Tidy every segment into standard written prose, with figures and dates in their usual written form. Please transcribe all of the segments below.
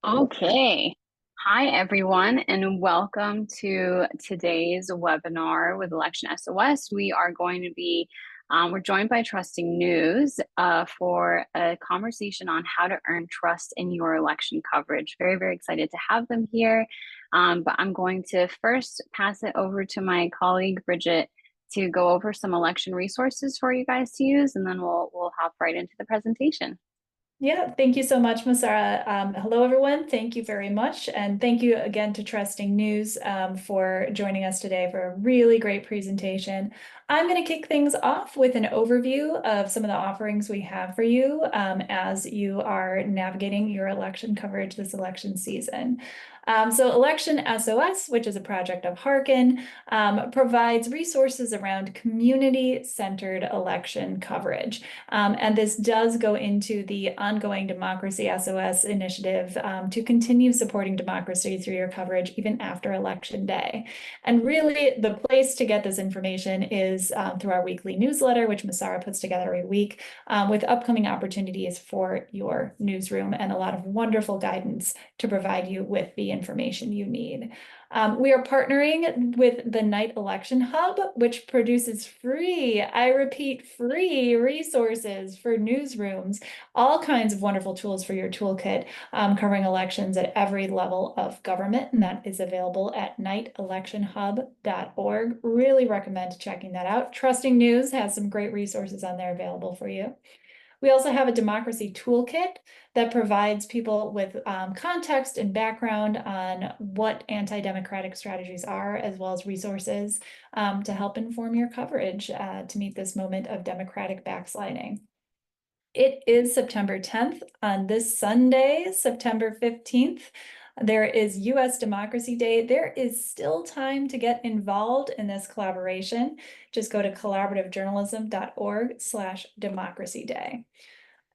Okay. Hi, everyone, and welcome to today's webinar with Election SOS. We're joined by Trusting News for a conversation on how to earn trust in your election coverage. Very, very excited to have them here. But I'm going to first pass it over to my colleague, Bridget, to go over some election resources for you guys to use, and then we'll hop right into the presentation. Yeah, thank you so much, Masara. Hello, everyone. Thank you very much. And thank you again to Trusting News for joining us today for a really great presentation. I'm going to kick things off with an overview of some of the offerings we have for you as you are navigating your election coverage this election season. So Election SOS, which is a project of Harkin, provides resources around community-centered election coverage. And this does go into the ongoing Democracy SOS initiative to continue supporting democracy through your coverage even after Election Day. And really, the place to get this information is through our weekly newsletter, which Masara puts together every week, with upcoming opportunities for your newsroom and a lot of wonderful guidance to provide you with the information you need. We are partnering with the Night Election Hub, which produces free, I repeat, free resources for newsrooms, all kinds of wonderful tools for your toolkit, covering elections at every level of government, and that is available at nightelectionhub.org. Really recommend checking that out. Trusting News has some great resources on there available for you. We also have a democracy toolkit that provides people with context and background on what anti-democratic strategies are, as well as resources to help inform your coverage to meet this moment of democratic backsliding. It is September 10th. On this Sunday, September 15th, there is U.S. Democracy Day. There is still time to get involved in this collaboration. Just go to collaborativejournalism.org/democracy day.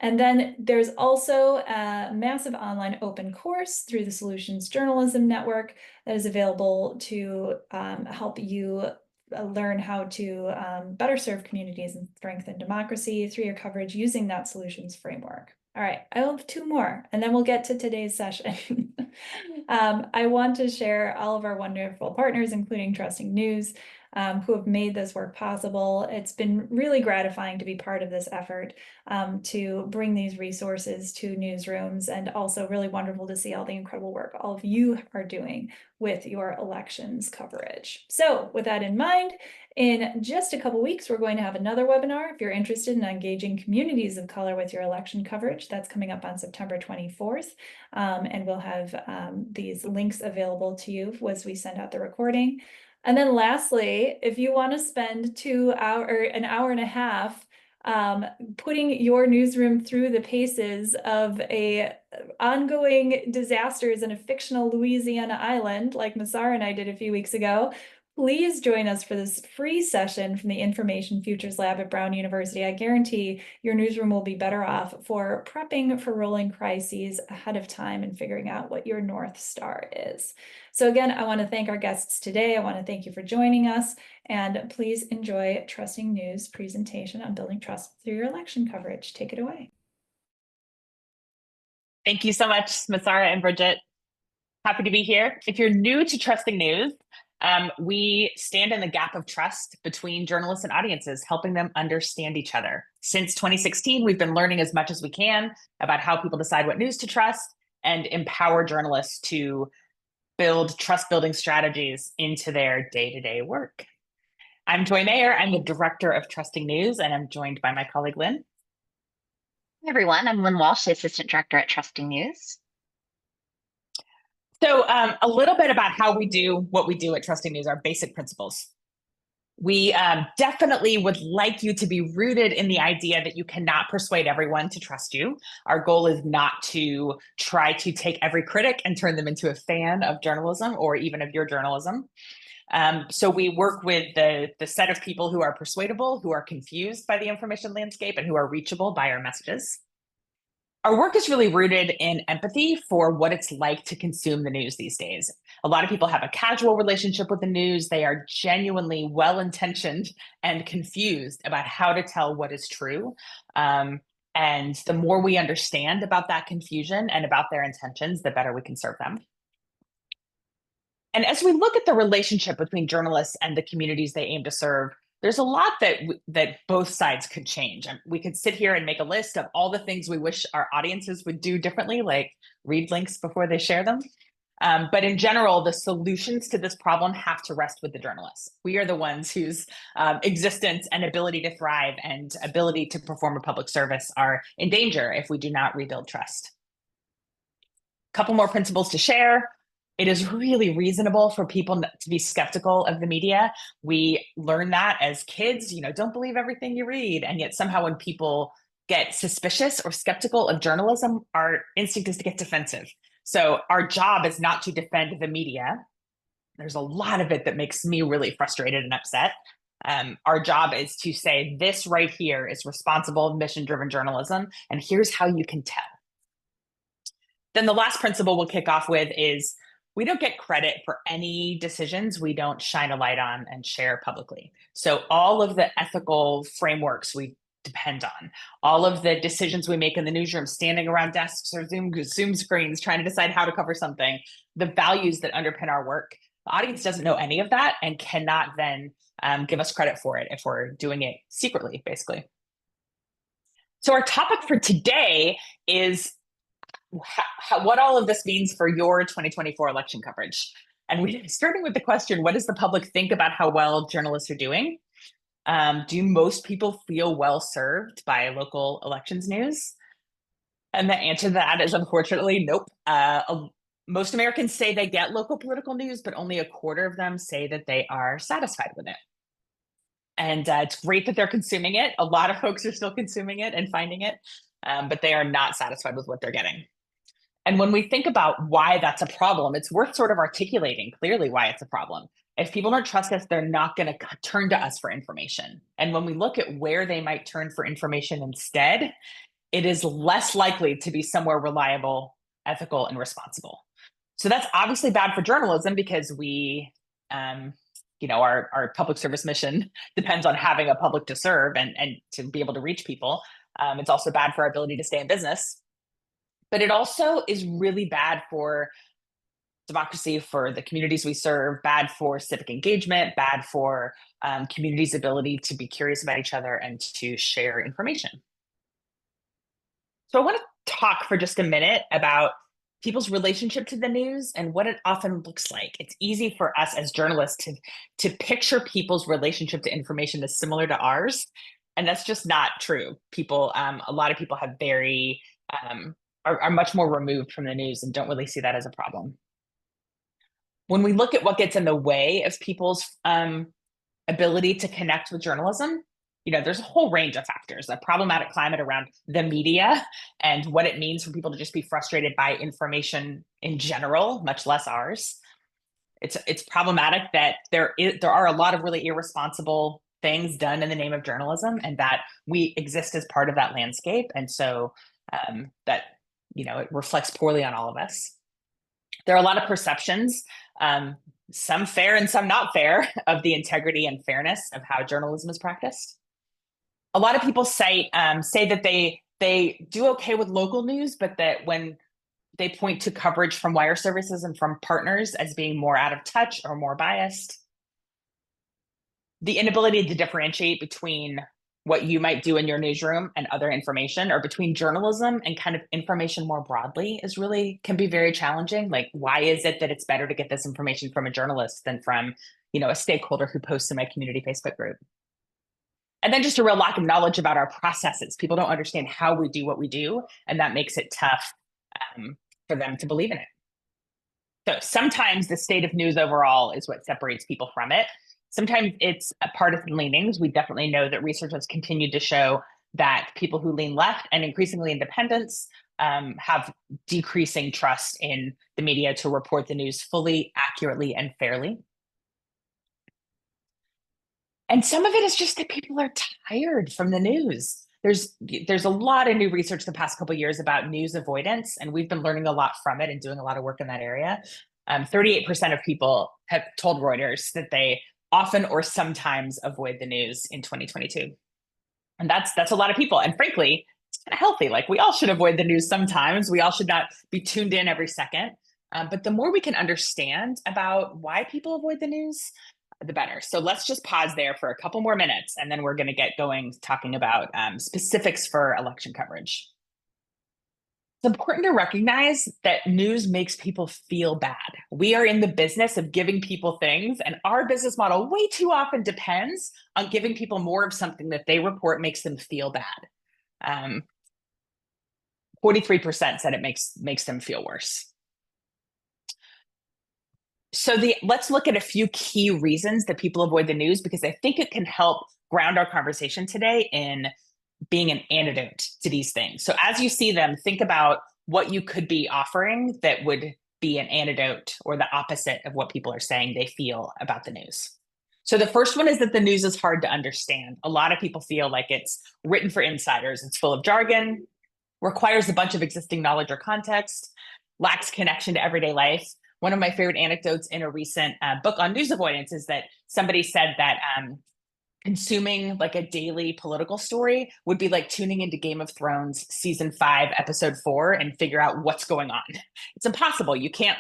And then there's also a massive online open course through the Solutions Journalism Network that is available to help you learn how to better serve communities and strengthen democracy through your coverage using that solutions framework. All right, I have two more, and then we'll get to today's session. I want to share all of our wonderful partners, including Trusting News, who have made this work possible. It's been really gratifying to be part of this effort to bring these resources to newsrooms, and also really wonderful to see all the incredible work all of you are doing with your elections coverage. So with that in mind, in just a couple weeks, we're going to have another webinar. If you're interested in engaging communities of color with your election coverage, that's coming up on September 24th. And we'll have these links available to you as we send out the recording. And then lastly, if you want to spend an hour and a half putting your newsroom through the paces of ongoing disasters in a fictional Louisiana island, like Masara and I did a few weeks ago, please join us for this free session from the Information Futures Lab at Brown University. I guarantee your newsroom will be better off for prepping for rolling crises ahead of time and figuring out what your North Star is. So again, I want to thank our guests today. I want to thank you for joining us, and please enjoy Trusting News' presentation on building trust through your election coverage. Take it away. Thank you so much, Masara and Bridget. Happy to be here. If you're new to Trusting News, we stand in the gap of trust between journalists and audiences, helping them understand each other. Since 2016, we've been learning as much as we can about how people decide what news to trust and empower journalists to build trust-building strategies into their day-to-day work. I'm Joy Mayer. I'm the director of Trusting News, and I'm joined by my colleague, Lynn. Hey everyone, I'm Lynn Walsh, the Assistant Director at Trusting News. So a little bit about how we do what we do at Trusting News, our basic principles. We definitely would like you to be rooted in the idea that you cannot persuade everyone to trust you. Our goal is not to try to take every critic and turn them into a fan of journalism or even of your journalism. So we work with the set of people who are persuadable, who are confused by the information landscape, and who are reachable by our messages. Our work is really rooted in empathy for what it's like to consume the news these days. A lot of people have a casual relationship with the news. They are genuinely well-intentioned and confused about how to tell what is true. And And the more we understand about that confusion and about their intentions, the better we can serve them. And as we look at the relationship between journalists and the communities they aim to serve, there's a lot that both sides could change. And we could sit here and make a list of all the things we wish our audiences would do differently, like read links before they share them. But in general, the solutions to this problem have to rest with the journalists. We are the ones whose existence and ability to thrive and ability to perform a public service are in danger if we do not rebuild trust. A couple more principles to share. It is really reasonable for people to be skeptical of the media. We learn that as kids, don't believe everything you read. And yet somehow when people get suspicious or skeptical of journalism, our instinct is to get defensive. So our job is not to defend the media. There's a lot of it that makes me really frustrated and upset. Our job is to say, this right here is responsible, mission-driven journalism, and here's how you can tell. Then the last principle we'll kick off with is we don't get credit for any decisions we don't shine a light on and share publicly. So all of the ethical frameworks we depend on, all of the decisions we make in the newsroom, standing around desks or Zoom screens, trying to decide how to cover something, the values that underpin our work, the audience doesn't know any of that and cannot then give us credit for it if we're doing it secretly, basically. So our topic for today is what all of this means for your 2024 election coverage. And we're starting with the question, what does the public think about how well journalists are doing? Do most people feel well served by local elections news? And the answer to that is unfortunately, nope. Most Americans say they get local political news, but only a quarter of them say that they are satisfied with it. And it's great that they're consuming it. A lot of folks are still consuming it and finding it, but they are not satisfied with what they're getting. And when we think about why that's a problem, it's worth sort of articulating clearly why it's a problem. If people don't trust us, they're not going to turn to us for information. And when we look at where they might turn for information instead, it is less likely to be somewhere reliable, ethical, and responsible. So that's obviously bad for journalism because we, our public service mission depends on having a public to serve and to be able to reach people. It's also bad for our ability to stay in business. But it also is really bad for democracy, for the communities we serve, bad for civic engagement, bad for communities' ability to be curious about each other and to share information. So I want to talk for just a minute about people's relationship to the news and what it often looks like. It's easy for us as journalists to picture people's relationship to information as similar to ours. And that's just not true. People, a lot of people have are much more removed from the news and don't really see that as a problem. When we look at what gets in the way of people's ability to connect with journalism, there's a whole range of factors, a problematic climate around the media and what it means for people to just be frustrated by information in general, much less ours. It's problematic that there are a lot of really irresponsible things done in the name of journalism and that we exist as part of that landscape. And so that it reflects poorly on all of us. There are a lot of perceptions, some fair and some not fair, of the integrity and fairness of how journalism is practiced. A lot of people say that they do okay with local news, but that when they point to coverage from wire services and from partners as being more out of touch or more biased. The inability to differentiate between what you might do in your newsroom and other information, or between journalism and kind of information more broadly, can be very challenging. Like, why is it that it's better to get this information from a journalist than from, a stakeholder who posts in my community Facebook group? And then just a real lack of knowledge about our processes. People don't understand how we do what we do, and that makes it tough for them to believe in it. So sometimes the state of news overall is what separates people from it. Sometimes it's partisan leanings. We definitely know that research has continued to show that people who lean left and increasingly independents have decreasing trust in the media to report the news fully, accurately, and fairly. And some of it is just that people are tired from the news. There's a lot of new research the past couple of years about news avoidance, and we've been learning a lot from it and doing a lot of work in that area. 38% of people have told Reuters that they often or sometimes avoid the news in 2022. And that's a lot of people. And frankly, it's kind of healthy. Like we all should avoid the news sometimes. We all should not be tuned in every second. But the more we can understand about why people avoid the news, the better. So let's just pause there for a couple more minutes, and then we're going to get going talking about specifics for election coverage. It's important to recognize that news makes people feel bad. We are in the business of giving people things, and our business model way too often depends on giving people more of something that they report makes them feel bad. 43% said it makes them feel worse. So let's look at a few key reasons that people avoid the news, because I think it can help ground our conversation today in being an antidote to these things. So as you see them, think about what you could be offering that would be an antidote or the opposite of what people are saying they feel about the news. So the first one is that the news is hard to understand. A lot of people feel like it's written for insiders. It's full of jargon, requires a bunch of existing knowledge or context, lacks connection to everyday life. One of my favorite anecdotes in a recent book on news avoidance is that somebody said that consuming like a daily political story would be like tuning into Game of Thrones season 5, episode 4, and figure out what's going on. It's impossible. You can't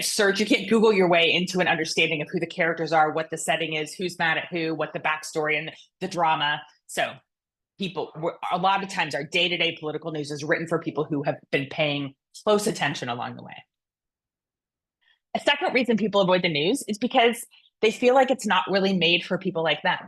search, you can't Google your way into an understanding of who the characters are, what the setting is, who's mad at who, what the backstory and the drama. So a lot of times our day-to-day political news is written for people who have been paying close attention along the way. A second reason people avoid the news is because they feel like it's not really made for people like them.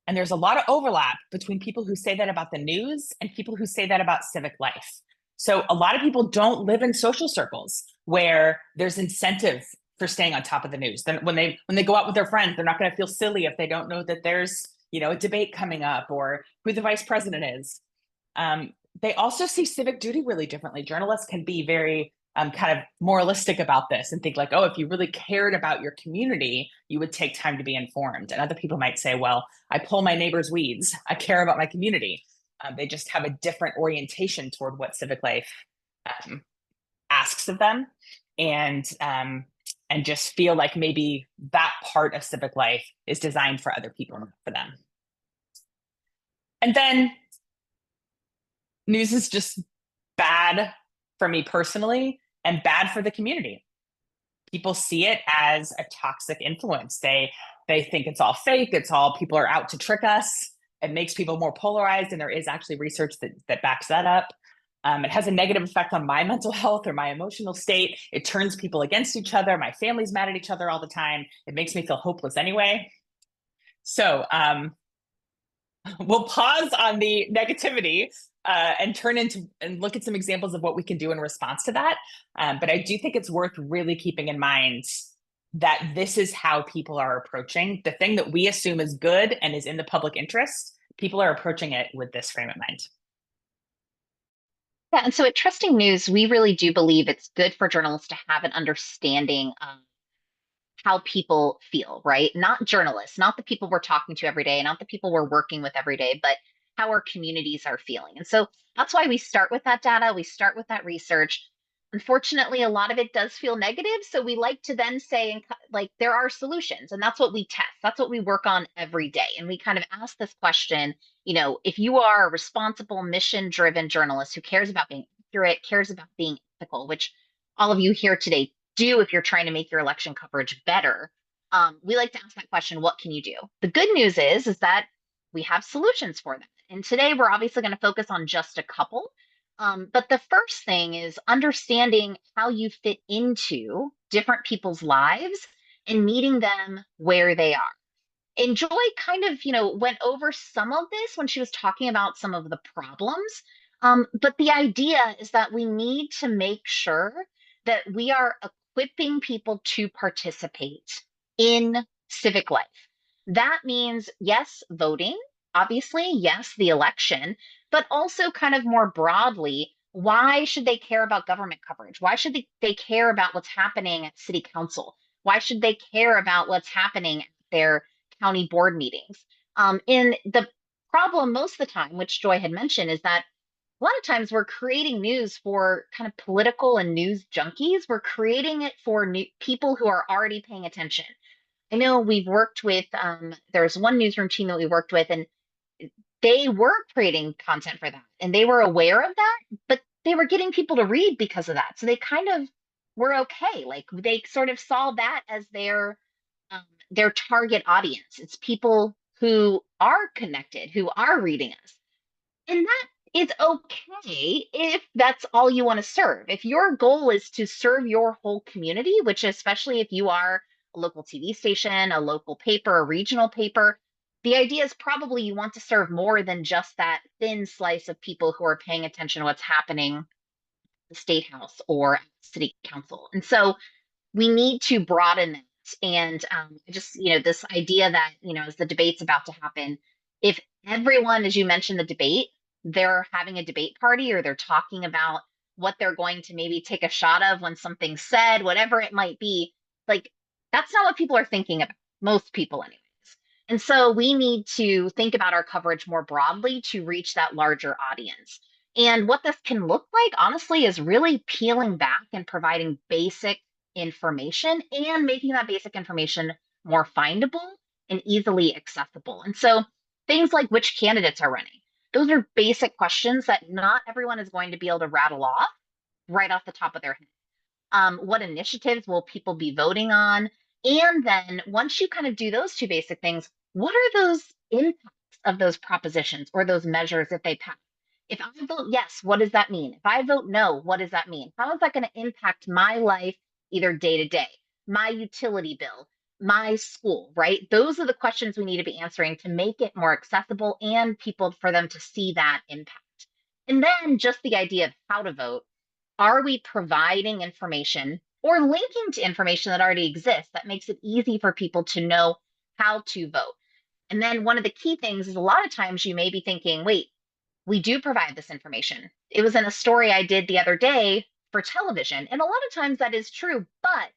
And there's a lot of overlap between people who say that about the news and people who say that about civic life. So a lot of people don't live in social circles where there's incentive for staying on top of the news. Then when they go out with their friends, they're not going to feel silly if they don't know that there's a debate coming up or who the vice president is. They also see civic duty really differently. Journalists can be very kind of moralistic about this and think like, oh, if you really cared about your community, you would take time to be informed. And other people might say, well, I pull my neighbor's weeds. I care about my community. They just have a different orientation toward what civic life asks of them, and just feel like maybe that part of civic life is designed for other people, not for them. And then news is just bad for me personally and bad for the community. People see it as a toxic influence. They think it's all fake. It's all people are out to trick us. It makes people more polarized, and there is actually research that backs that up. It has a negative effect on my mental health or my emotional state. It turns people against each other. My family's mad at each other all the time. It makes me feel hopeless anyway. So we'll pause on the negativity and look at some examples of what we can do in response to that. But I do think it's worth really keeping in mind that this is how people are approaching the thing that we assume is good and is in the public interest. People are approaching it with this frame of mind. Yeah, and so at Trusting News, we really do believe it's good for journalists to have an understanding of how people feel, right? Not journalists, not the people we're talking to every day, not the people we're working with every day, but how our communities are feeling. And so that's why we start with that data, we start with that research. Unfortunately, a lot of it does feel negative. So we like to then say, like, there are solutions, and that's what we test. That's what we work on every day. And we kind of ask this question, if you are a responsible, mission-driven journalist who cares about being accurate, cares about being ethical, which all of you here today do if you're trying to make your election coverage better, we like to ask that question, what can you do? The good news is that we have solutions for that. And today we're obviously going to focus on just a couple. But the first thing is understanding how you fit into different people's lives and meeting them where they are. And Joy kind of, went over some of this when she was talking about some of the problems. But the idea is that we need to make sure that we are equipping people to participate in civic life. That means, yes, voting, obviously, yes, the election, but also kind of more broadly, why should they care about government coverage? Why should they care about what's happening at city council? Why should they care about what's happening at their county board meetings? And the problem most of the time, which Joy had mentioned, is that a lot of times we're creating news for kind of political and news junkies. We're creating it for people who are already paying attention. I know we've worked with, there's one newsroom team that we worked with, and they were creating content for that and they were aware of that, but they were getting people to read because of that. So they kind of were okay. Like they sort of saw that as their target audience. It's people who are connected, who are reading us. And that is okay if that's all you want to serve. If your goal is to serve your whole community, which especially if you are a local TV station, a local paper, a regional paper, the idea is probably you want to serve more than just that thin slice of people who are paying attention to what's happening at the state house or at the city council. And so we need to broaden it. And just, this idea that, as the debate's about to happen, if everyone, as you mentioned, the debate, they're having a debate party or they're talking about what they're going to maybe take a shot of when something's said, whatever it might be, like that's not what people are thinking about, most people, anyways. And so we need to think about our coverage more broadly to reach that larger audience. And what this can look like, honestly, is really peeling back and providing basic information and making that basic information more findable and easily accessible. And so things like which candidates are running, those are basic questions that not everyone is going to be able to rattle off right off the top of their head. What initiatives will people be voting on? And then once you kind of do those two basic things, what are those impacts of those propositions or those measures if they pass? If I vote yes, what does that mean? If I vote no, what does that mean? How is that going to impact my life either day to day, my utility bill, my school, right? Those are the questions we need to be answering to make it more accessible and people for them to see that impact. And then just the idea of how to vote. Are we providing information or linking to information that already exists that makes it easy for people to know how to vote? And then one of the key things is a lot of times you may be thinking, wait, we do provide this information. It was in a story I did the other day for television. And a lot of times that is true, but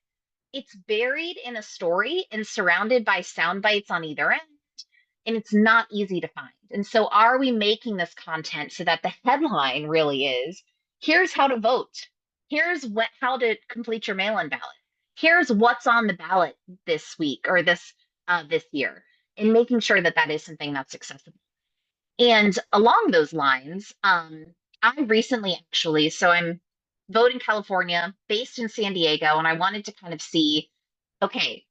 it's buried in a story and surrounded by sound bites on either end, and it's not easy to find. And so, are we making this content so that the headline really is here's how to vote, here's how to complete your mail in ballot, here's what's on the ballot this week or this year, and making sure that that is something that's accessible. And along those lines, I recently actually, so I'm voting California, based in San Diego, and I wanted to kind of see, okay,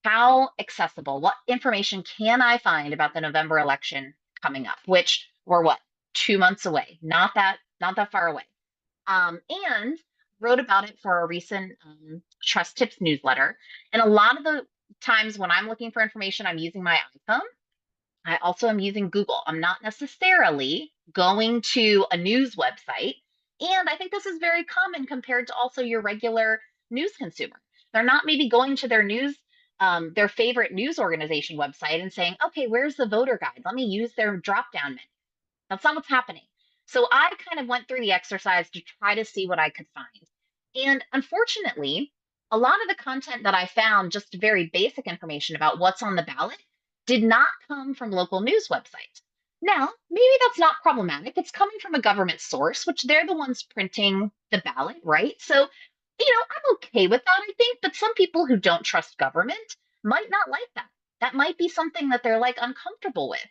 how accessible, what information can I find about the November election coming up, which we're what, 2 months away, not that far away. And wrote about it for a recent Trust Tips newsletter. And a lot of the times when I'm looking for information, I'm using my iPhone. I also am using Google. I'm not necessarily going to a news website. And I think this is very common compared to also your regular news consumer. They're not maybe going to their favorite news organization website and saying, okay, where's the voter guide? Let me use their drop down menu. That's not what's happening. So I kind of went through the exercise to try to see what I could find. And unfortunately, a lot of the content that I found, just very basic information about what's on the ballot, did not come from local news websites. Now, maybe that's not problematic. It's coming from a government source, which they're the ones printing the ballot, right? So, I'm okay with that, I think. But some people who don't trust government might not like that. That might be something that they're like uncomfortable with.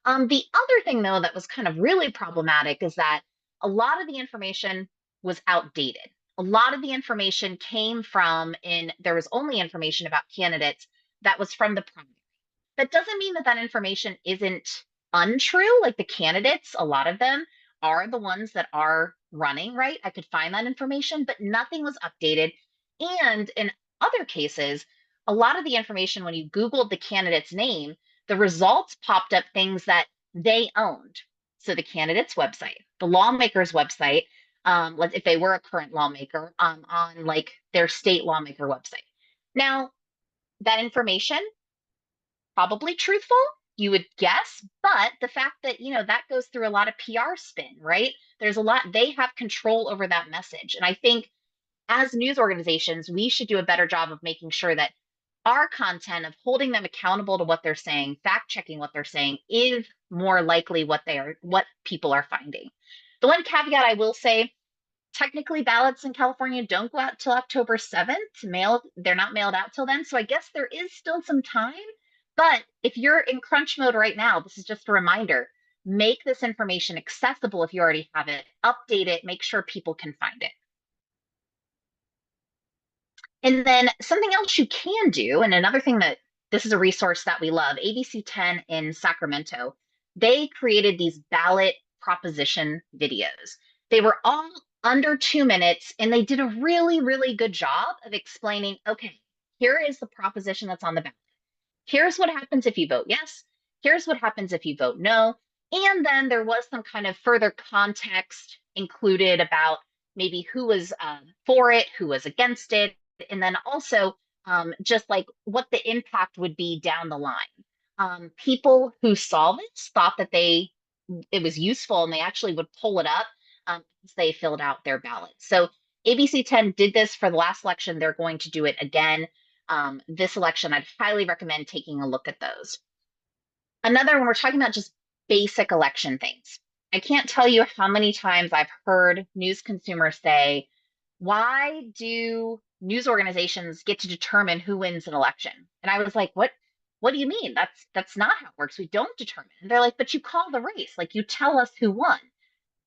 The other thing, though, that was kind of really problematic is that a lot of the information was outdated. A lot of the information came from, and there was only information about candidates that was from the primary. That doesn't mean that that information isn't untrue. Like the candidates, a lot of them are the ones that are running, right? I could find that information, but nothing was updated. And in other cases, a lot of the information, when you Googled the candidate's name, the results popped up things that they owned. So the candidate's website, the lawmaker's website, if they were a current lawmaker, on like their state lawmaker website. Now, that information, probably truthful, you would guess, but the fact that, that goes through a lot of PR spin, right? There's a lot, they have control over that message. And I think as news organizations, we should do a better job of making sure that our content, of holding them accountable to what they're saying, fact checking what they're saying, is more likely what people are finding. The one caveat I will say, technically ballots in California don't go out till October 7th. They're not mailed out till then. So I guess there is still some time. But if you're in crunch mode right now, this is just a reminder, make this information accessible if you already have it, update it, make sure people can find it. And then something else you can do, and another thing that this is a resource that we love, ABC 10 in Sacramento, they created these ballot proposition videos. They were all under 2 minutes, and they did a really, really good job of explaining, okay, here is the proposition that's on the ballot. Here's what happens if you vote yes. Here's what happens if you vote no. And then there was some kind of further context included about maybe who was for it, who was against it, and then also just like what the impact would be down the line. People who saw this thought that it was useful, and they actually would pull it up as they filled out their ballot. So ABC 10 did this for the last election. They're going to do it again. This election, I'd highly recommend taking a look at those. Another, when we're talking about just basic election things, I can't tell you how many times I've heard news consumers say, why do news organizations get to determine who wins an election? And I was like, what do you mean? That's not how it works. We don't determine. And they're like, but you call the race, like you tell us who won.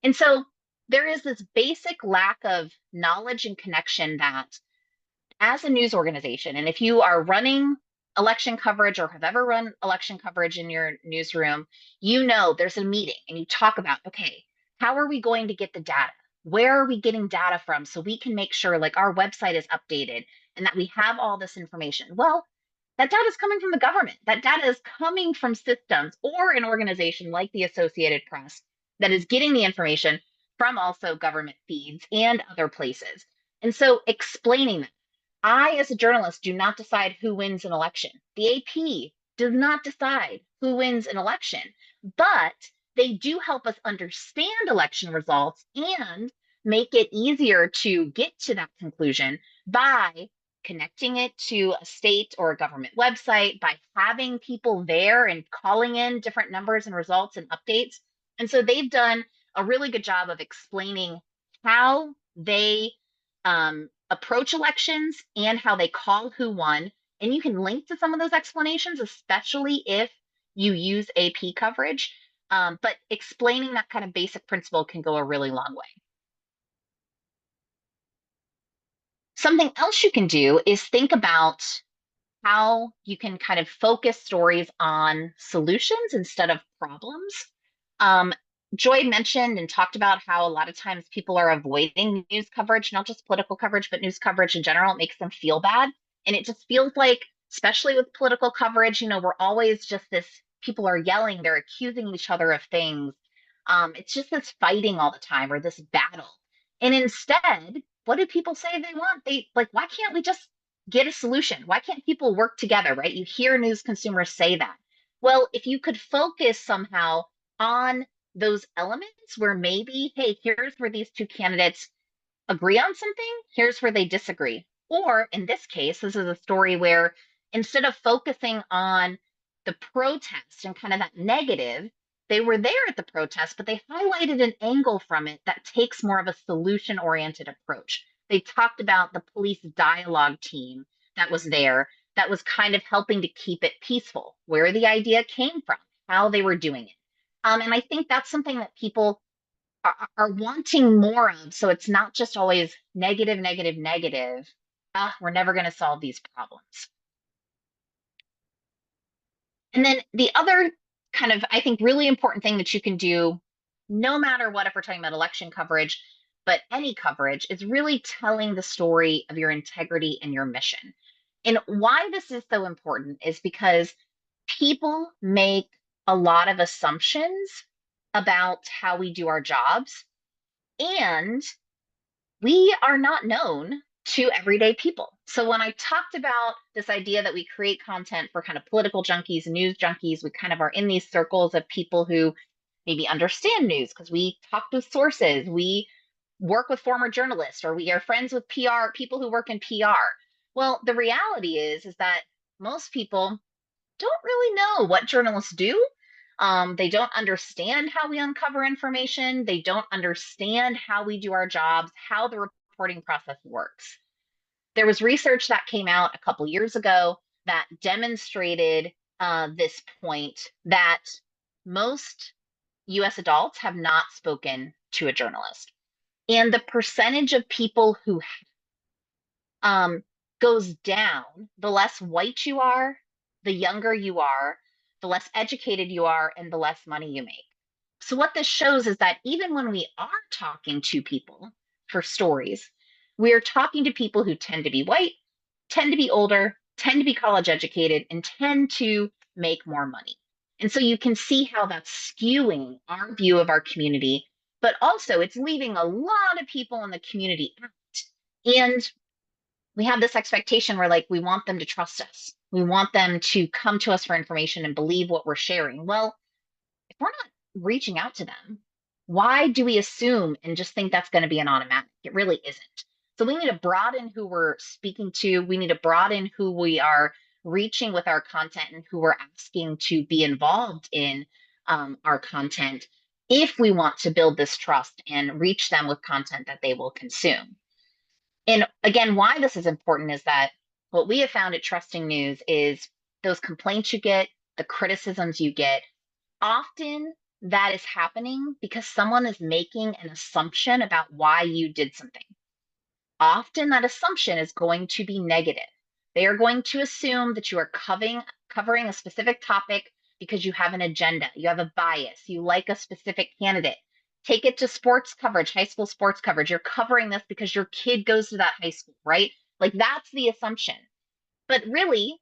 And so there is this basic lack of knowledge and connection that as a news organization, and if you are running election coverage or have ever run election coverage in your newsroom, you know there's a meeting and you talk about, okay, how are we going to get the data? Where are we getting data from so we can make sure like our website is updated and that we have all this information? Well, that data is coming from the government. That data is coming from systems or an organization like the Associated Press that is getting the information from also government feeds and other places. And so explaining that I, as a journalist, do not decide who wins an election. The AP does not decide who wins an election, but they do help us understand election results and make it easier to get to that conclusion by connecting it to a state or a government website, by having people there and calling in different numbers and results and updates. And so they've done a really good job of explaining how they approach elections and how they call who won. And you can link to some of those explanations, especially if you use AP coverage. But explaining that kind of basic principle can go a really long way. Something else you can do is think about how you can kind of focus stories on solutions instead of problems. Joy mentioned and talked about how a lot of times people are avoiding news coverage, not just political coverage, but news coverage in general. It makes them feel bad. And it just feels like, especially with political coverage, we're always just this, people are yelling, they're accusing each other of things. It's just this fighting all the time or this battle. And instead, what do people say they want? They like, why can't we just get a solution? Why can't people work together, right? You hear news consumers say that. Well, if you could focus somehow on those elements where maybe, hey, here's where these two candidates agree on something, here's where they disagree. Or in this case, this is a story where instead of focusing on the protest and kind of that negative, they were there at the protest, but they highlighted an angle from it that takes more of a solution oriented approach. They talked about the police dialogue team that was there that was kind of helping to keep it peaceful, where the idea came from, how they were doing it. And I think that's something that people are wanting more of. So it's not just always negative, negative, negative. We're never going to solve these problems. And then the other kind of, I think, really important thing that you can do, no matter what, if we're talking about election coverage, but any coverage, is really telling the story of your integrity and your mission. And why this is so important is because people make a lot of assumptions about how we do our jobs, and we are not known to everyday people. So when I talked about this idea that we create content for kind of political junkies, news junkies, we kind of are in these circles of people who maybe understand news because we talk with sources, we work with former journalists, or we are friends with PR, people who work in PR. Well, the reality is that most people don't really know what journalists do. They don't understand how we uncover information. They don't understand how we do our jobs, how the reporting process works. There was research that came out a couple years ago that demonstrated this point that most US adults have not spoken to a journalist. And the percentage of people who um, goes down the less white you are, the younger you are, the less educated you are, and the less money you make. So, what this shows is that even when we are talking to people for stories, we are talking to people who tend to be white, tend to be older, tend to be college educated, and tend to make more money. And so you can see how that's skewing our view of our community, but also it's leaving a lot of people in the community out. And we have this expectation where, like, we want them to trust us. We want them to come to us for information and believe what we're sharing. Well, if we're not reaching out to them, why do we assume and just think that's going to be an automatic? It really isn't. So we need to broaden who we're speaking to. We need to broaden who we are reaching with our content and who we're asking to be involved in our content if we want to build this trust and reach them with content that they will consume. And again, why this is important is that what we have found at Trusting News is those complaints you get, the criticisms you get, often that is happening because someone is making an assumption about why you did something. Often that assumption is going to be negative. They are going to assume that you are covering a specific topic because you have an agenda, you have a bias, you like a specific candidate. Take it to sports coverage, high school sports coverage. You're covering this because your kid goes to that high school, right? Like that's the assumption. But really,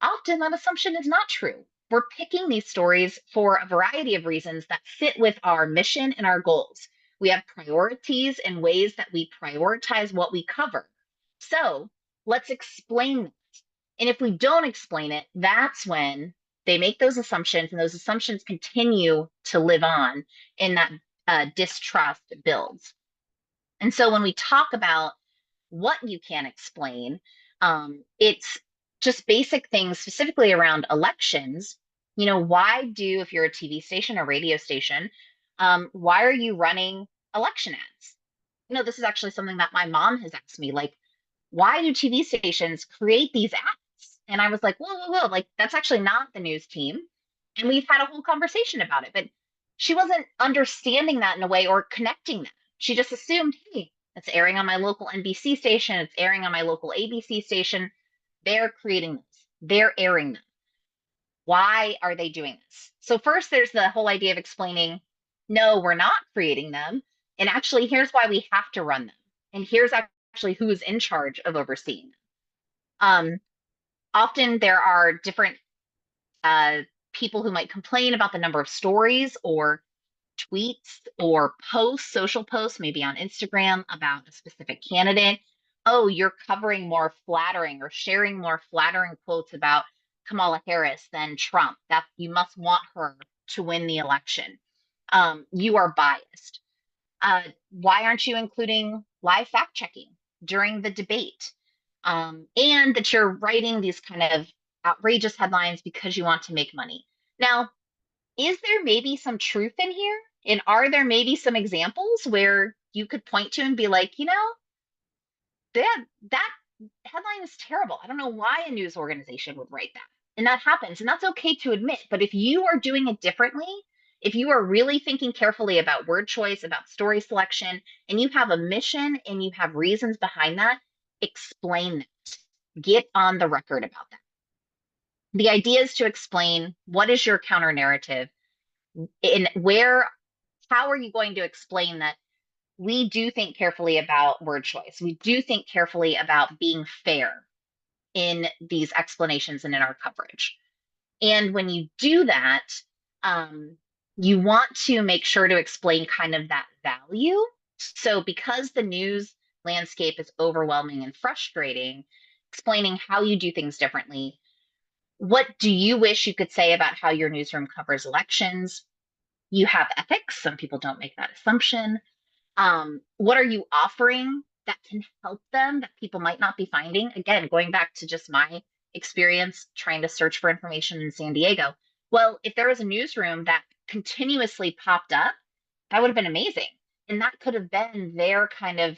often that assumption is not true. We're picking these stories for a variety of reasons that fit with our mission and our goals. We have priorities and ways that we prioritize what we cover. So let's explain that. And if we don't explain it, that's when they make those assumptions, and those assumptions continue to live on, and that distrust builds. And so when we talk about what you can explain, it's just basic things specifically around elections. You know, why do, if you're a TV station or radio station, why are you running election ads? You know, this is actually something that my mom has asked me, like, why do TV stations create these ads? And I was like, whoa, like, that's actually not the news team. And we've had a whole conversation about it, but she wasn't understanding that in a way or connecting that. She just assumed, hey, it's airing on my local NBC station, it's airing on my local ABC station. They're creating this, they're airing them. Why are they doing this? So, first, there's the whole idea of explaining, no, we're not creating them. And actually, here's why we have to run them. And here's actually who is in charge of overseeing them. Often there are different people who might complain about the number of stories or tweets or posts, social posts, maybe on Instagram about a specific candidate. Oh, you're covering more flattering or sharing more flattering quotes about Kamala Harris than Trump. That you must want her to win the election. You are biased. Why aren't you including live fact checking during the debate? And that you're writing these kind of outrageous headlines because you want to make money. Now, is there maybe some truth in here? And are there maybe some examples where you could point to and be like, you know, that headline is terrible. I don't know why a news organization would write that. And that happens. And that's okay to admit. But if you are doing it differently, if you are really thinking carefully about word choice, about story selection, and you have a mission and you have reasons behind that, explain that. Get on the record about that. The idea is to explain what is your counter narrative and how are you going to explain that we do think carefully about word choice. We do think carefully about being fair in these explanations and in our coverage. And when you do that, you want to make sure to explain kind of that value. So because the news landscape is overwhelming and frustrating, explaining how you do things differently. What do you wish you could say about how your newsroom covers elections? You have ethics. Some people don't make that assumption. What are you offering that can help them that people might not be finding? Again, going back to just my experience trying to search for information in San Diego. Well, if there was a newsroom that continuously popped up, that would have been amazing. And that could have been their kind of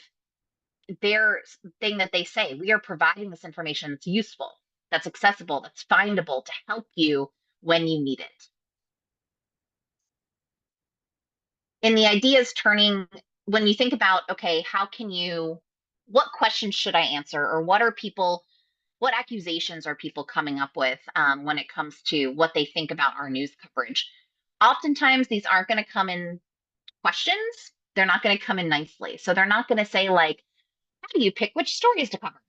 their thing that they say. We are providing this information that's useful, that's accessible, that's findable to help you when you need it. And the idea is turning, when you think about, okay, what questions should I answer? Or what accusations are people coming up with when it comes to what they think about our news coverage? Oftentimes, these aren't going to come in questions. They're not going to come in nicely. So they're not going to say, like, how do you pick which stories to cover?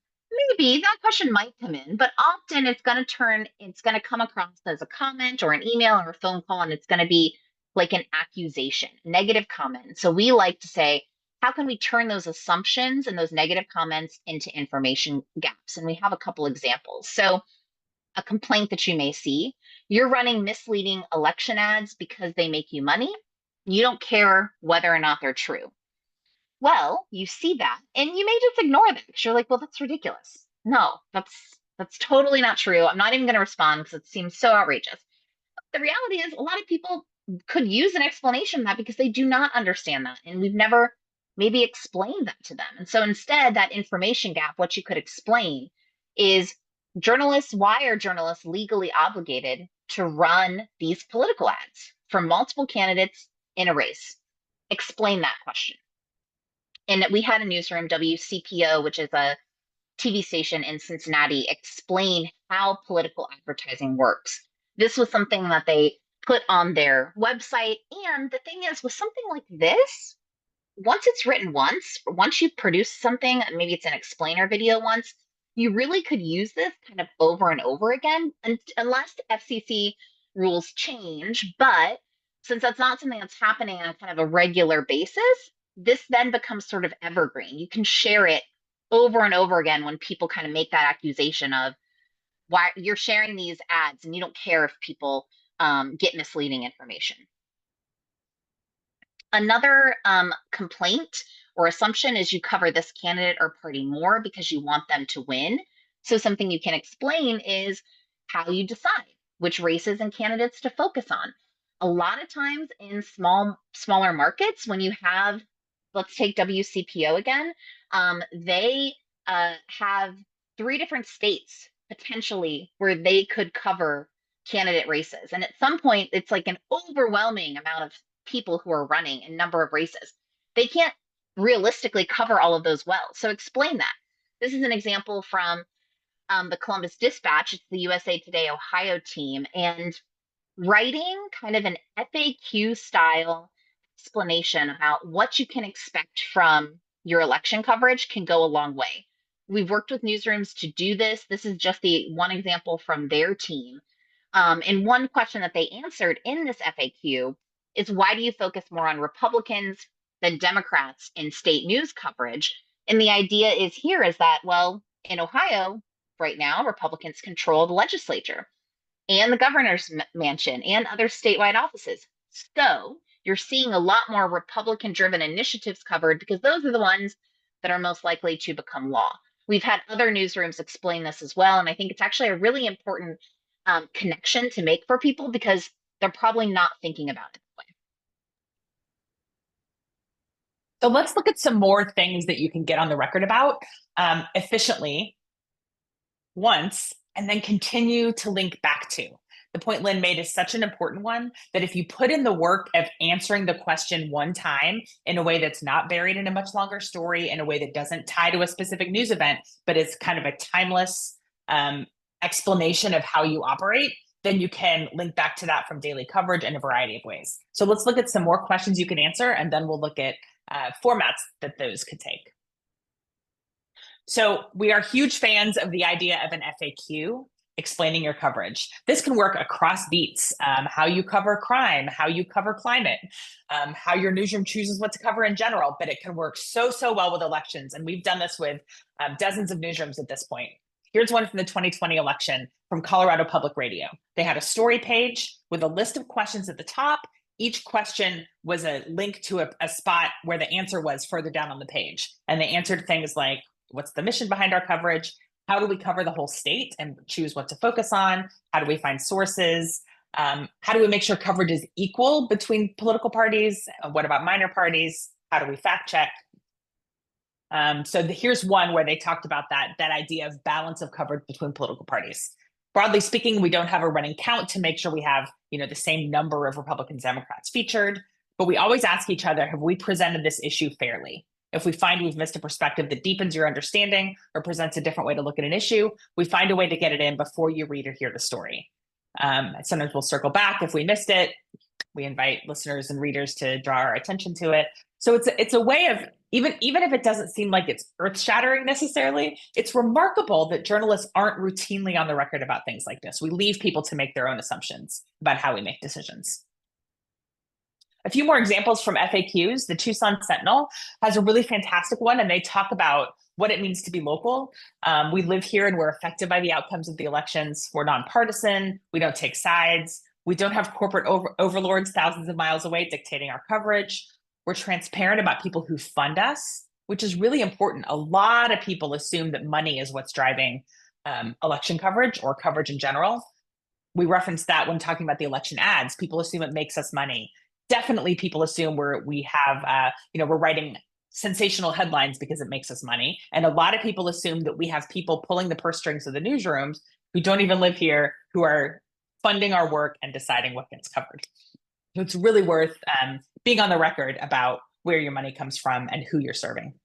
Maybe that question might come in, but often it's going to come across as a comment or an email or a phone call, and it's going to be like an accusation, negative comment. So we like to say, how can we turn those assumptions and those negative comments into information gaps? And we have a couple examples. So a complaint that you may see, you're running misleading election ads because they make you money. You don't care whether or not they're true. Well, you see that and you may just ignore them because you're like, well, that's ridiculous. No, that's totally not true. I'm not even going to respond because it seems so outrageous. The reality is a lot of people could use an explanation of that because they do not understand that. And we've never maybe explained that to them. And so instead, that information gap, what you could explain is why are journalists legally obligated to run these political ads for multiple candidates in a race? Explain that question. And we had a newsroom, WCPO, which is a TV station in Cincinnati, explain how political advertising works. This was something that they put on their website. And the thing is, with something like this, once it's written once you produce something, maybe it's an explainer video once, you really could use this kind of over and over again, unless the FCC rules change. But since that's not something that's happening on kind of a regular basis, this then becomes sort of evergreen. You can share it over and over again when people kind of make that accusation of why you're sharing these ads and you don't care if people get misleading information. Another complaint or assumption is you cover this candidate or party more because you want them to win. So something you can explain is how you decide which races and candidates to focus on. A lot of times in smaller markets, when you have, let's take WCPO again, they have 3 different states potentially where they could cover candidate races. And at some point, it's like an overwhelming amount of people who are running and number of races. They can't realistically cover all of those well. So explain that. This is an example from the Columbus Dispatch. It's the USA Today Ohio team. And writing kind of an FAQ style explanation about what you can expect from your election coverage can go a long way. We've worked with newsrooms to do this. This is just the one example from their team. And one question that they answered in this FAQ is, why do you focus more on Republicans than Democrats in state news coverage? And the idea is that, well, in Ohio right now, Republicans control the legislature and the governor's mansion and other statewide offices. So you're seeing a lot more Republican-driven initiatives covered because those are the ones that are most likely to become law. We've had other newsrooms explain this as well, and I think it's actually a really important connection to make for people because they're probably not thinking about it that way. So let's look at some more things that you can get on the record about efficiently once, and then continue to link back to. The point Lynn made is such an important one that if you put in the work of answering the question one time in a way that's not buried in a much longer story, in a way that doesn't tie to a specific news event, but is kind of a timeless explanation of how you operate, then you can link back to that from daily coverage in a variety of ways. So let's look at some more questions you can answer, and then we'll look at formats that those could take. So we are huge fans of the idea of an FAQ explaining your coverage. This can work across beats, how you cover crime, how you cover climate, how your newsroom chooses what to cover in general, but it can work so well with elections. And we've done this with dozens of newsrooms at this point. Here's one from the 2020 election from Colorado Public Radio. They had a story page with a list of questions at the top. Each question was a link to a spot where the answer was further down on the page. And they answered things like, what's the mission behind our coverage? How do we cover the whole state and choose what to focus on? How do we find sources? How do we make sure coverage is equal between political parties? What about minor parties? How do we fact check? Here's one where they talked about that idea of balance of coverage between political parties. Broadly speaking, we don't have a running count to make sure we have, the same number of Republicans, Democrats featured. But we always ask each other, have we presented this issue fairly? If we find we've missed a perspective that deepens your understanding or presents a different way to look at an issue, we find a way to get it in before you read or hear the story. Sometimes we'll circle back if we missed it. We invite listeners and readers to draw our attention to it. So it's a way of, even if it doesn't seem like it's earth-shattering necessarily, it's remarkable that journalists aren't routinely on the record about things like this. We leave people to make their own assumptions about how we make decisions. A few more examples from FAQs. The Tucson Sentinel has a really fantastic one, and they talk about what it means to be local. We live here and we're affected by the outcomes of the elections. We're nonpartisan. We don't take sides. We don't have corporate overlords thousands of miles away dictating our coverage. We're transparent about people who fund us, which is really important. A lot of people assume that money is what's driving election coverage or coverage in general. We reference that when talking about the election ads. People assume it makes us money. Definitely people assume we're writing sensational headlines because it makes us money. And a lot of people assume that we have people pulling the purse strings of the newsrooms who don't even live here, who are funding our work and deciding what gets covered. So it's really worth being on the record about where your money comes from and who you're serving.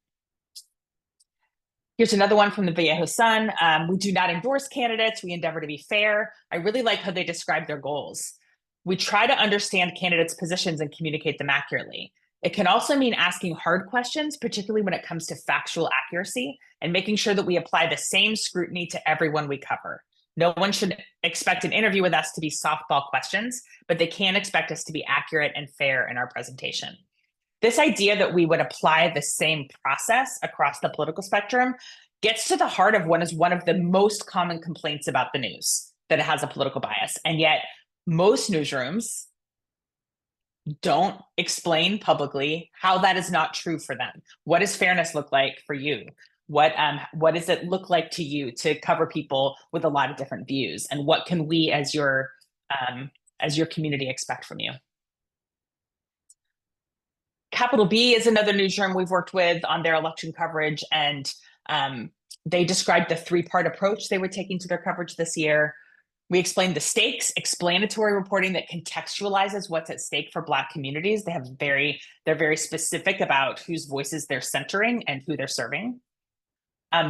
Here's another one from the Vallejo Sun. We do not endorse candidates. We endeavor to be fair. I really like how they describe their goals. We try to understand candidates' positions and communicate them accurately. It can also mean asking hard questions, particularly when it comes to factual accuracy, and making sure that we apply the same scrutiny to everyone we cover. No one should expect an interview with us to be softball questions, but they can expect us to be accurate and fair in our presentation. This idea that we would apply the same process across the political spectrum gets to the heart of what is one of the most common complaints about the news, that it has a political bias. And yet, most newsrooms don't explain publicly how that is not true for them. What does fairness look like for you? What does it look like to you to cover people with a lot of different views? And what can we as your community expect from you? Capital B is another newsroom we've worked with on their election coverage, and they described the three-part approach they were taking to their coverage this year. We explained the stakes, explanatory reporting that contextualizes what's at stake for Black communities. They're very specific about whose voices they're centering and who they're serving.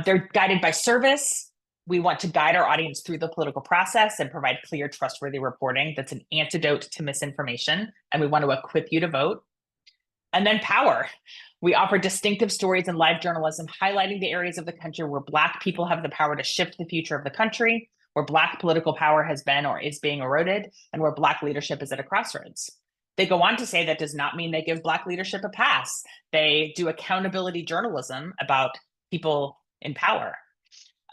They're guided by service. We want to guide our audience through the political process and provide clear, trustworthy reporting that's an antidote to misinformation, and we want to equip you to vote. And then power. We offer distinctive stories and live journalism, highlighting the areas of the country where Black people have the power to shift the future of the country, where Black political power has been or is being eroded, and where Black leadership is at a crossroads. They go on to say that does not mean they give Black leadership a pass. They do accountability journalism about people in power.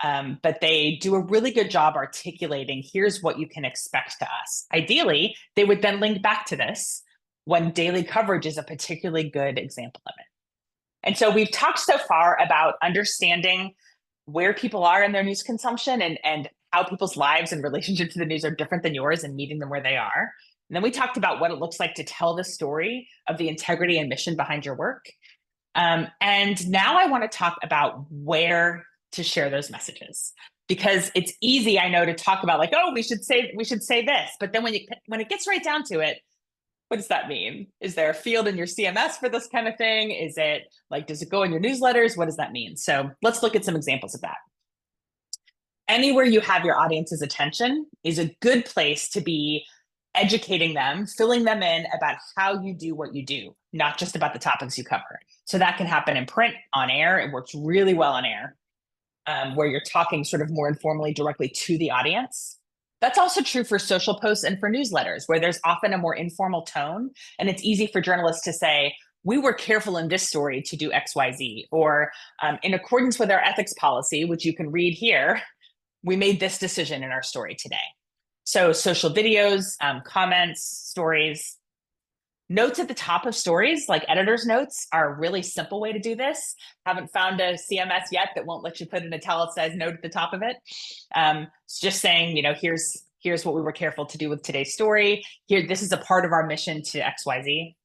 But they do a really good job articulating, here's what you can expect to us. Ideally, they would then link back to this when daily coverage is a particularly good example of it. And so we've talked so far about understanding where people are in their news consumption and how people's lives and relationship to the news are different than yours and meeting them where they are. And then we talked about what it looks like to tell the story of the integrity and mission behind your work. And now I want to talk about where to share those messages, because it's easy, I know, to talk about like, oh, we should say this, but then when it gets right down to it, what does that mean? Is there a field in your CMS for this kind of thing? Is it like, does it go in your newsletters? What does that mean? So let's look at some examples of that. Anywhere you have your audience's attention is a good place to be educating them, filling them in about how you do what you do, not just about the topics you cover. So that can happen in print, on air. It works really well on air, where you're talking sort of more informally directly to the audience. That's also true for social posts and for newsletters, where there's often a more informal tone, and it's easy for journalists to say, we were careful in this story to do X, Y, Z, or in accordance with our ethics policy, which you can read here, we made this decision in our story today. So social videos, comments, stories. Notes at the top of stories, like editor's notes, are a really simple way to do this. Haven't found a CMS yet that won't let you put an italicized note at the top of it. It's just saying, here's what we were careful to do with today's story. Here, this is a part of our mission to XYZ.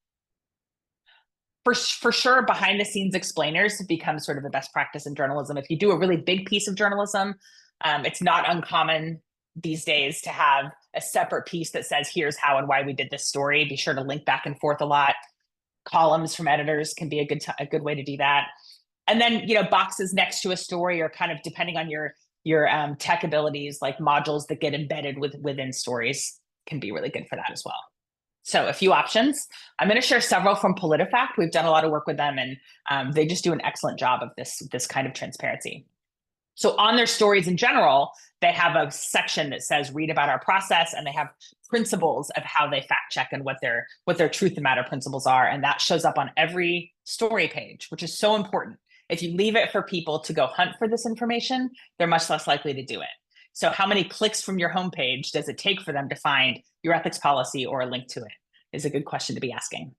For sure, behind the scenes explainers have become sort of the best practice in journalism. If you do a really big piece of journalism, it's not uncommon these days to have a separate piece that says, here's how and why we did this story. Be sure to link back and forth a lot. columns from editors can be a good way to do that. And then, boxes next to a story, or kind of depending on your tech abilities, like modules that get embedded within stories can be really good for that as well. So a few options. I'm going to share several from PolitiFact. We've done a lot of work with them, and they just do an excellent job of this kind of transparency. So on their stories in general, they have a section that says read about our process, and they have principles of how they fact check and what their truth and matter principles are. And that shows up on every story page, which is so important. If you leave it for people to go hunt for this information, they're much less likely to do it. So how many clicks from your homepage does it take for them to find your ethics policy or a link to it is a good question to be asking.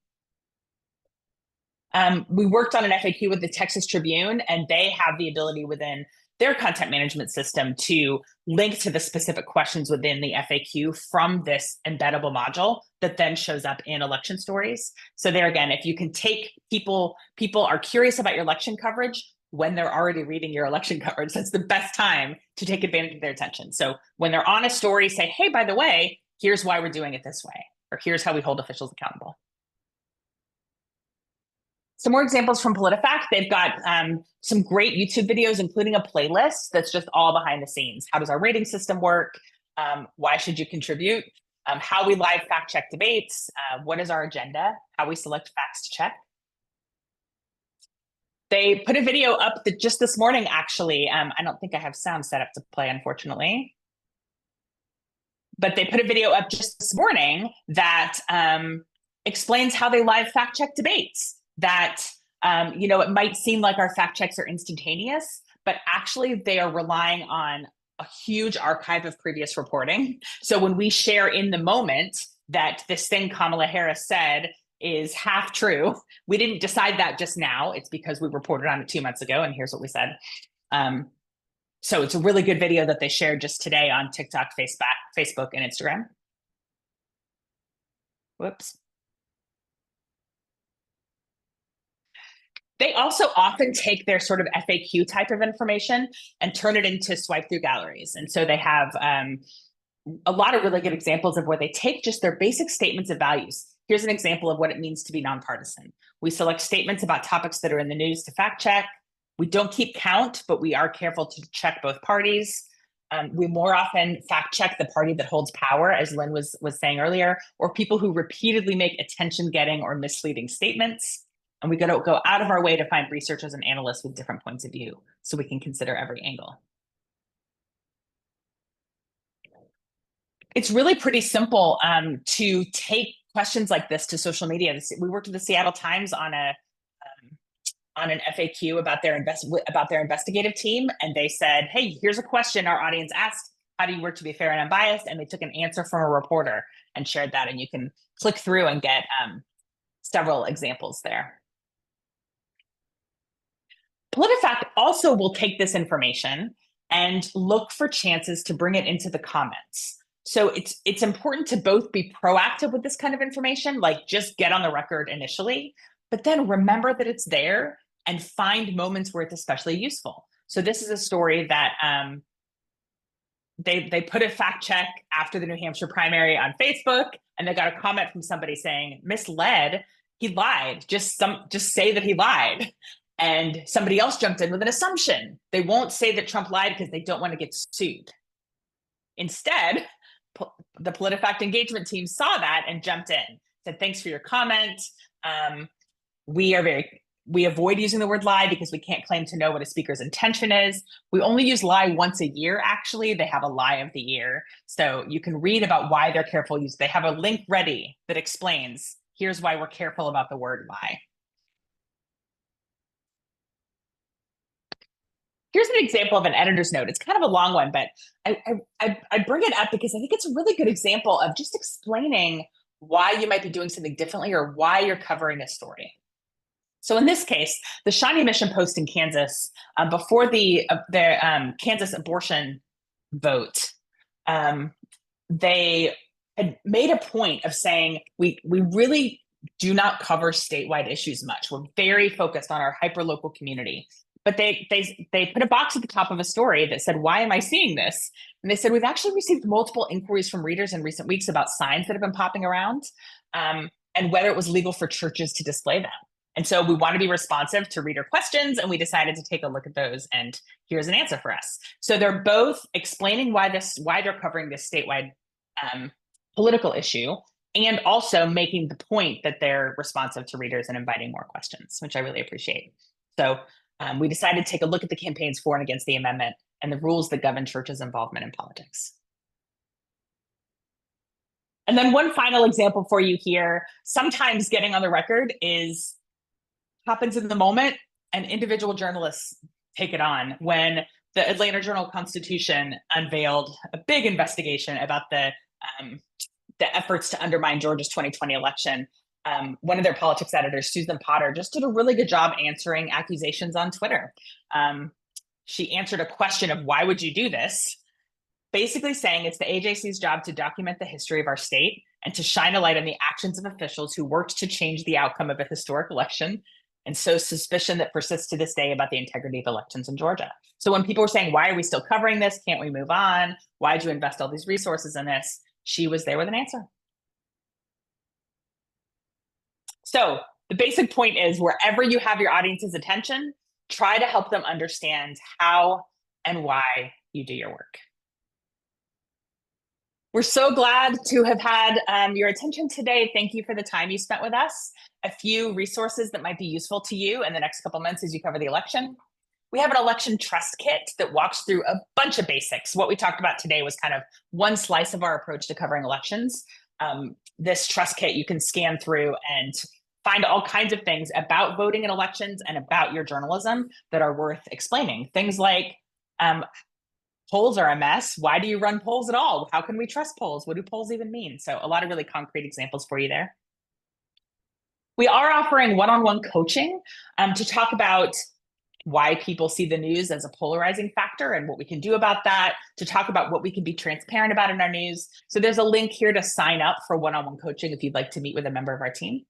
We worked on an FAQ with the Texas Tribune, and they have the ability within their content management system to link to the specific questions within the FAQ from this embeddable module that then shows up in election stories. So there again, if you can take people are curious about your election coverage when they're already reading your election coverage, that's the best time to take advantage of their attention. So when they're on a story, say, hey, by the way, here's why we're doing it this way, or here's how we hold officials accountable. Some more examples from PolitiFact. They've got some great YouTube videos, including a playlist that's just all behind the scenes. How does our rating system work? Why should you contribute? How we live fact check debates. What is our agenda? How we select facts to check. They put a video up just this morning, actually. I don't think I have sound set up to play, unfortunately. But they put a video up just this morning that explains how they live fact check debates. That, it might seem like our fact checks are instantaneous, but actually they are relying on a huge archive of previous reporting. So when we share in the moment that this thing Kamala Harris said is half true, we didn't decide that just now. It's because we reported on it 2 months ago, and here's what we said. So it's a really good video that they shared just today on TikTok, Facebook, and Instagram. Whoops. They also often take their sort of FAQ type of information and turn it into swipe through galleries. And so they have a lot of really good examples of where they take just their basic statements of values. Here's an example of what it means to be nonpartisan. We select statements about topics that are in the news to fact check. We don't keep count, but we are careful to check both parties. We more often fact check the party that holds power, as Lynn was saying earlier, or people who repeatedly make attention-getting or misleading statements. And we gotta go out of our way to find researchers and analysts with different points of view so we can consider every angle. It's really pretty simple to take questions like this to social media. We worked with the Seattle Times on an FAQ about their investigative team, and they said, hey, here's a question our audience asked, how do you work to be fair and unbiased? And they took an answer from a reporter and shared that, and you can click through and get several examples there. PolitiFact also will take this information and look for chances to bring it into the comments. So it's important to both be proactive with this kind of information, like just get on the record initially, but then remember that it's there and find moments where it's especially useful. So this is a story that they put a fact check after the New Hampshire primary on Facebook, and they got a comment from somebody saying, misled, he lied, just say that he lied. And somebody else jumped in with an assumption. They won't say that Trump lied because they don't want to get sued. Instead, the PolitiFact engagement team saw that and jumped in, said, thanks for your comment. We avoid using the word lie because we can't claim to know what a speaker's intention is. We only use lie once a year, actually. They have a lie of the year. So you can read about why they're careful. They have a link ready that explains, here's why we're careful about the word lie. Here's an example of an editor's note. It's kind of a long one, but I bring it up because I think it's a really good example of just explaining why you might be doing something differently or why you're covering a story. So in this case, the Shawnee Mission Post in Kansas, before the Kansas abortion vote, they had made a point of saying, we really do not cover statewide issues much. We're very focused on our hyperlocal community. But they put a box at the top of a story that said, why am I seeing this? And they said, we've actually received multiple inquiries from readers in recent weeks about signs that have been popping around. and whether it was legal for churches to display them. And so we want to be responsive to reader questions, and we decided to take a look at those, and here's an answer for us. So they're both explaining why they're covering this statewide political issue, and also making the point that they're responsive to readers and inviting more questions, which I really appreciate. So we decided to take a look at the campaigns for and against the amendment and the rules that govern churches' involvement in politics. And then one final example for you here. Sometimes getting on the record happens in the moment, and individual journalists take it on. When the Atlanta Journal-Constitution unveiled a big investigation about the efforts to undermine Georgia's 2020 election, one of their politics editors, Susan Potter, just did a really good job answering accusations on Twitter. She answered a question of why would you do this? Basically saying it's the AJC's job to document the history of our state and to shine a light on the actions of officials who worked to change the outcome of a historic election, and sow suspicion that persists to this day about the integrity of elections in Georgia. So when people were saying, why are we still covering this? Can't we move on? Why'd you invest all these resources in this? She was there with an answer. So the basic point is, wherever you have your audience's attention, try to help them understand how and why you do your work. We're so glad to have had your attention today. Thank you for the time you spent with us. A few resources that might be useful to you in the next couple months as you cover the election. We have an election trust kit that walks through a bunch of basics. What we talked about today was kind of one slice of our approach to covering elections. This trust kit you can scan through and find all kinds of things about voting in elections and about your journalism that are worth explaining. Things like, polls are a mess. Why do you run polls at all? How can we trust polls? What do polls even mean? So a lot of really concrete examples for you there. We are offering one-on-one coaching to talk about why people see the news as a polarizing factor and what we can do about that, to talk about what we can be transparent about in our news. So there's a link here to sign up for one-on-one coaching if you'd like to meet with a member of our team.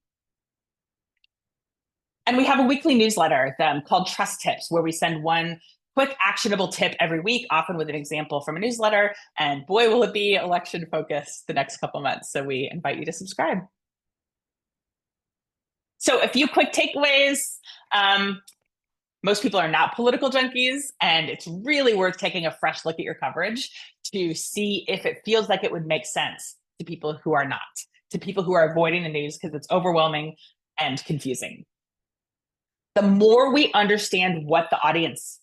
And we have a weekly newsletter called Trust Tips, where we send one quick actionable tip every week, often with an example from a newsletter. And boy, will it be election focused the next couple months. So we invite you to subscribe. So a few quick takeaways. Most people are not political junkies, and it's really worth taking a fresh look at your coverage to see if it feels like it would make sense to people who are not, to people who are avoiding the news because it's overwhelming and confusing. The more we understand what the audience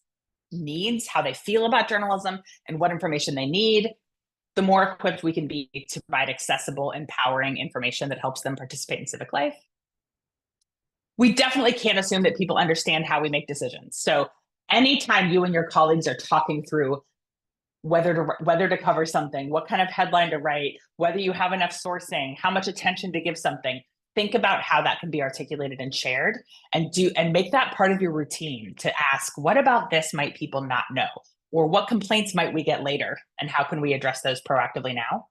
needs, how they feel about journalism, and what information they need, the more equipped we can be to provide accessible, empowering information that helps them participate in civic life. We definitely can't assume that people understand how we make decisions. So anytime you and your colleagues are talking through whether to cover something, what kind of headline to write, whether you have enough sourcing, how much attention to give something, think about how that can be articulated and shared, and make that part of your routine to ask, what about this might people not know? Or what complaints might we get later? And how can we address those proactively now?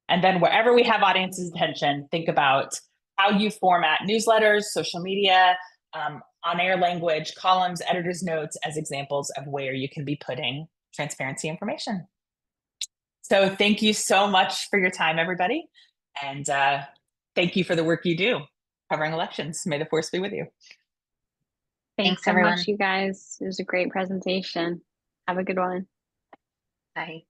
And then wherever we have audience's attention, think about how you format newsletters, social media, on-air language, columns, editor's notes as examples of where you can be putting transparency information. So thank you so much for your time, everybody. And thank you for the work you do covering elections. May the force be with you. Thanks so everyone. much, you guys. It was a great presentation. Have a good one. Bye.